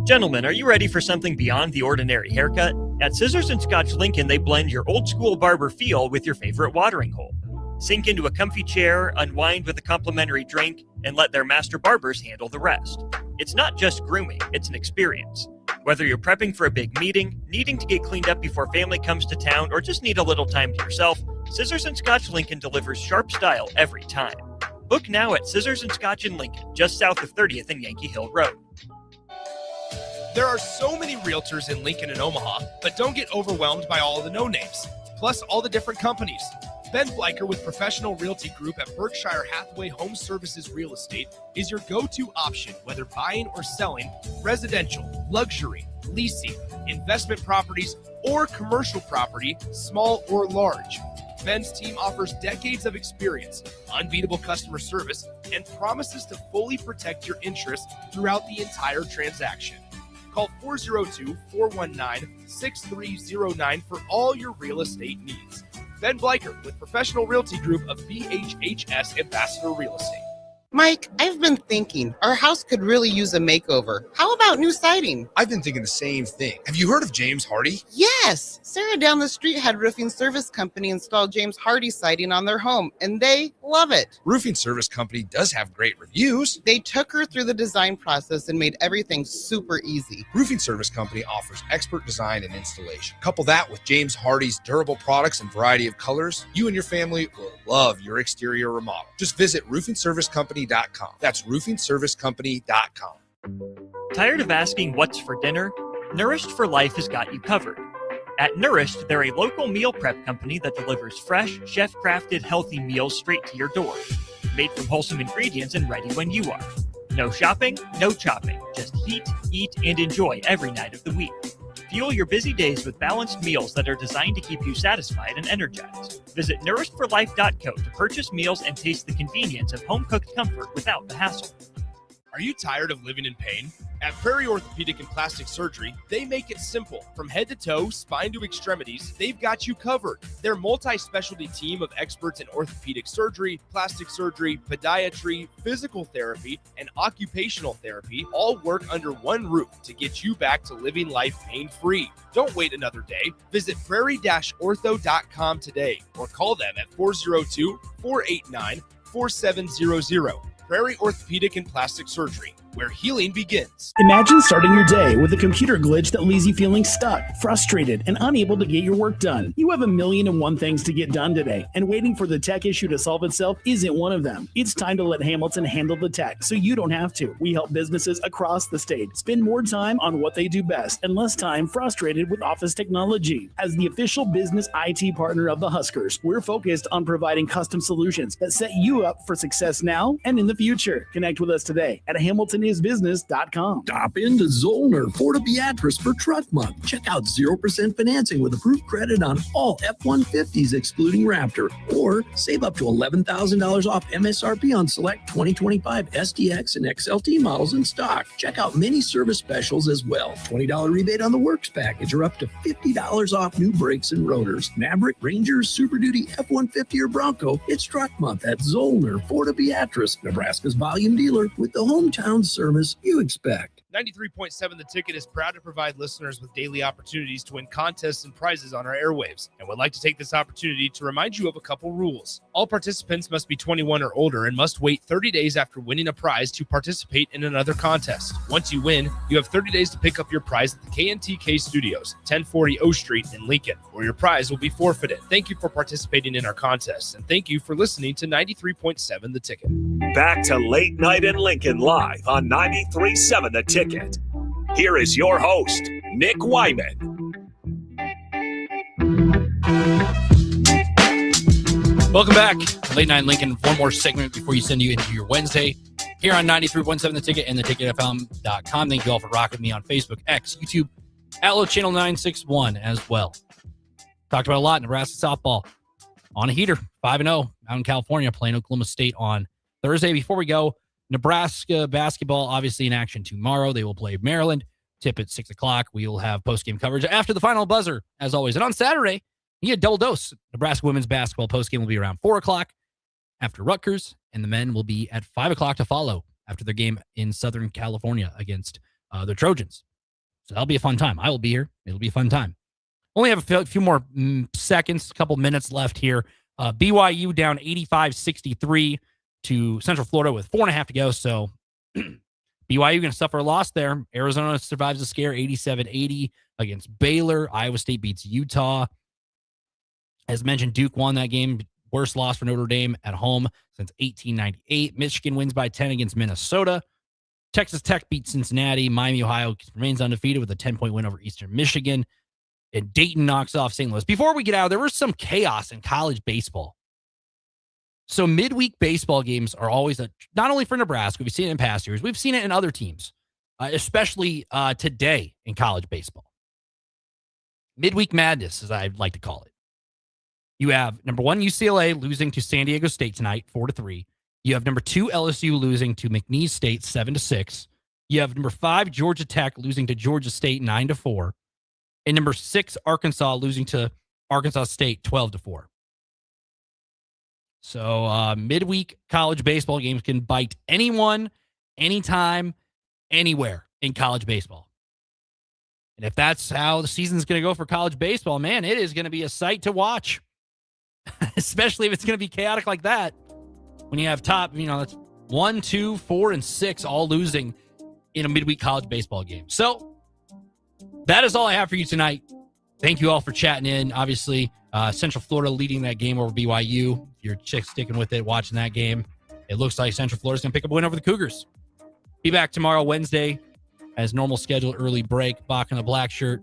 Gentlemen, are you ready for something beyond the ordinary haircut? At Scissors & Scotch Lincoln, they blend your old school barber feel with your favorite watering hole. Sink into a comfy chair, unwind with a complimentary drink, and let their master barbers handle the rest. It's not just grooming, it's an experience. Whether you're prepping for a big meeting, needing to get cleaned up before family comes to town, or just need a little time to yourself, Scissors & Scotch Lincoln delivers sharp style every time. Book now at Scissors & Scotch in Lincoln, just south of 30th and Yankee Hill Road. There are so many realtors in Lincoln and Omaha, but don't get overwhelmed by all of the no-names, plus all the different companies. Ben Bleicher with Professional Realty Group at Berkshire Hathaway Home Services Real Estate is your go-to option, whether buying or selling residential, luxury, leasing, investment properties, or commercial property, small or large. Ben's team offers decades of experience, unbeatable customer service, and promises to fully protect your interests throughout the entire transaction. Call 402-419-6309 for all your real estate needs. Ben Bleicher with Professional Realty Group of BHHS Ambassador Real Estate. Mike, I've been thinking our house could really use a makeover. How about new siding? I've been thinking the same thing. Have you heard of James Hardy? Yes. Sarah down the street had Roofing Service Company install James Hardy siding on their home, and they love it. Roofing Service Company does have great reviews. They took her through the design process and made everything super easy. Roofing Service Company offers expert design and installation. Couple that with James Hardy's durable products and variety of colors, you and your family will love your exterior remodel. Just visit roofingservicecompany.com. That's roofingservicecompany.com. Tired of asking what's for dinner? Nourished for Life has got you covered. At Nourished, they're a local meal prep company that delivers fresh, chef-crafted, healthy meals straight to your door. Made from wholesome ingredients and ready when you are. No shopping, no chopping. Just heat, eat, and enjoy every night of the week. Fuel your busy days with balanced meals that are designed to keep you satisfied and energized. Visit nourishedforlife.co to purchase meals and taste the convenience of home-cooked comfort without the hassle. Are you tired of living in pain? At Prairie Orthopedic and Plastic Surgery, they make it simple. From head to toe, spine to extremities, they've got you covered. Their multi-specialty team of experts in orthopedic surgery, plastic surgery, podiatry, physical therapy, and occupational therapy all work under one roof to get you back to living life pain-free. Don't wait another day. Visit prairie-ortho.com today or call them at 402-489-4700. Prairie Orthopedic and Plastic Surgery, where healing begins. Imagine starting your day with a computer glitch that leaves you feeling stuck, frustrated, and unable to get your work done. You have 1,000,001 things to get done today, and waiting for the tech issue to solve itself isn't one of them. It's time to let Hamilton handle the tech so you don't have to. We help businesses across the state spend more time on what they do best and less time frustrated with office technology. As the official business IT partner of the Huskers, we're focused on providing custom solutions that set you up for success now and in the future. Connect with us today at HamiltonIsBusiness.com. Stop into Zollner Ford Beatrice for Truck Month. Check out 0% financing with approved credit on all F-150s excluding Raptor. Or save up to $11,000 off MSRP on select 2025 SDX and XLT models in stock. Check out many service specials as well. $20 rebate on the Works package or up to $50 off new brakes and rotors. Maverick, Ranger, Super Duty, F-150 or Bronco. It's Truck Month at Zollner Ford Beatrice, Nebraska's volume dealer with the hometown service you expect. 93.7 The Ticket is proud to provide listeners with daily opportunities to win contests and prizes on our airwaves, and would like to take this opportunity to remind you of a couple rules. All participants must be 21 or older and must wait 30 days after winning a prize to participate in another contest. Once you win, you have 30 days to pick up your prize at the KNTK Studios, 1040 O Street in Lincoln, or your prize will be forfeited. Thank you for participating in our contests, and thank you for listening to 93.7 The Ticket. Back to Late Night in Lincoln live on 93.7 The Ticket. Here is your host, Nick Whyman. Welcome back to Late Night in Lincoln. One more segment before you send you into your Wednesday here on 93.7 The Ticket and theticketfm.com. Thank you all for rocking me on Facebook, X, YouTube, Allo Channel 961 as well. Talked about a lot. Nebraska softball on a heater, 5-0 out in California, playing Oklahoma State on Thursday. Before we go, Nebraska basketball obviously in action tomorrow. They will play Maryland. Tip at 6 o'clock. We will have post-game coverage after the final buzzer, as always. And on Saturday, you get a double dose. Nebraska women's basketball post-game will be around 4 o'clock after Rutgers, and the men will be at 5 o'clock to follow after their game in Southern California against the Trojans. So that'll be a fun time. I will be here. It'll be a fun time. Only have a few more seconds, a couple minutes left here. BYU down 85-63 to Central Florida with 4.5 to go. So BYU going to suffer a loss there. Arizona survives the scare 87-80 against Baylor. Iowa State beats Utah. As mentioned, Duke won that game. Worst loss for Notre Dame at home since 1898. Michigan wins by 10 against Minnesota. Texas Tech beats Cincinnati. Miami, Ohio remains undefeated with a 10-point win over Eastern Michigan. And Dayton knocks off St. Louis. Before we get out, there was some chaos in college baseball. So midweek baseball games are always not only for Nebraska, we've seen it in past years, we've seen it in other teams, especially today in college baseball. Midweek madness, as I'd like to call it. You have number 1 UCLA losing to San Diego State tonight, 4-3. You have number 2 LSU losing to McNeese State, 7-6. You have number 5 Georgia Tech losing to Georgia State, 9-4. And number 6 Arkansas losing to Arkansas State, 12-4. So midweek college baseball games can bite anyone, anytime, anywhere in college baseball. And if that's how the season's going to go for college baseball, man, it is going to be a sight to watch. Especially if it's going to be chaotic like that. When you have top, that's 1, 2, 4, and 6 all losing in a midweek college baseball game. So that is all I have for you tonight. Thank you all for chatting in. Obviously, Central Florida leading that game over BYU. If you're sticking with it, watching that game, it looks like Central Florida's going to pick up a win over the Cougars. Be back tomorrow, Wednesday, as normal schedule, early break. Bach in the black shirt,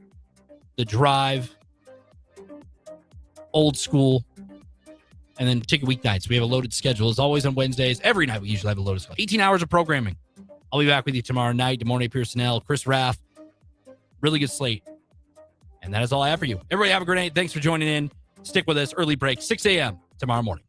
The Drive, old school. And then ticket weeknights. We have a loaded schedule. As always on Wednesdays, every night we usually have a loaded schedule. 18 hours of programming. I'll be back with you tomorrow night. DeMornay Pearsonell, Chris Raff. Really good slate. And that is all I have for you. Everybody have a great night. Thanks for joining in. Stick with us. Early break, 6 a.m. tomorrow morning.